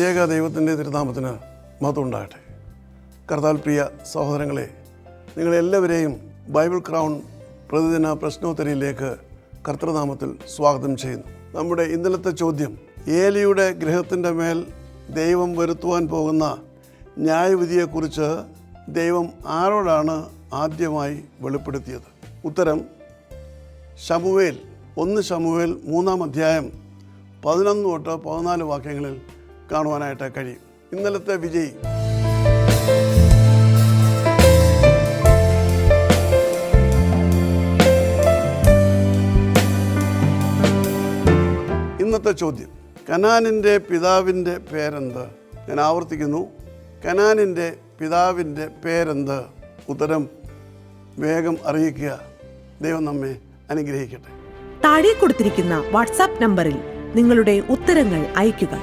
ത്രിയേക ദൈവത്തിൻ്റെ തിരുനാമത്തിന് മഹത്വം ഉണ്ടാകട്ടെ. കർത്താൽ പ്രിയ സഹോദരങ്ങളെ, നിങ്ങളെല്ലാവരെയും ബൈബിൾ ക്രൗൺ പ്രതിദിന പ്രശ്നോത്തരിയിലേക്ക് കർത്തൃനാമത്തിൽ സ്വാഗതം ചെയ്യുന്നു. നമ്മുടെ ഇന്നലത്തെ ചോദ്യം, ഏലിയുടെ ഗൃഹത്തിൻ്റെ മേൽ ദൈവം വരുത്തുവാൻ പോകുന്ന ന്യായവിധിയെക്കുറിച്ച് ദൈവം ആരോടാണ് ആദ്യമായി വെളിപ്പെടുത്തിയത്? ഉത്തരം ശമൂവേൽ 1 ശമൂവേൽ 3-ാം അധ്യായം 11 തൊട്ട് 14 വാക്യങ്ങളിൽ കാണുവാനായിട്ട് കഴിയും. ഇന്നലത്തെ വിജയി ഇന്നത്തെ ചോദ്യം, കനാനിൻ്റെ പിതാവിൻ്റെ പേരെന്ത്? ഞാൻ ആവർത്തിക്കുന്നു, കനാനിൻ്റെ പിതാവിൻ്റെ പേരെന്ത്? ഉത്തരം വേഗം അറിയിക്കുക. ദൈവം നമ്മെ അനുഗ്രഹിക്കട്ടെ. താഴെ കൊടുത്തിരിക്കുന്ന വാട്സാപ്പ് നമ്പറിൽ നിങ്ങളുടെ ഉത്തരങ്ങൾ അയയ്ക്കുക.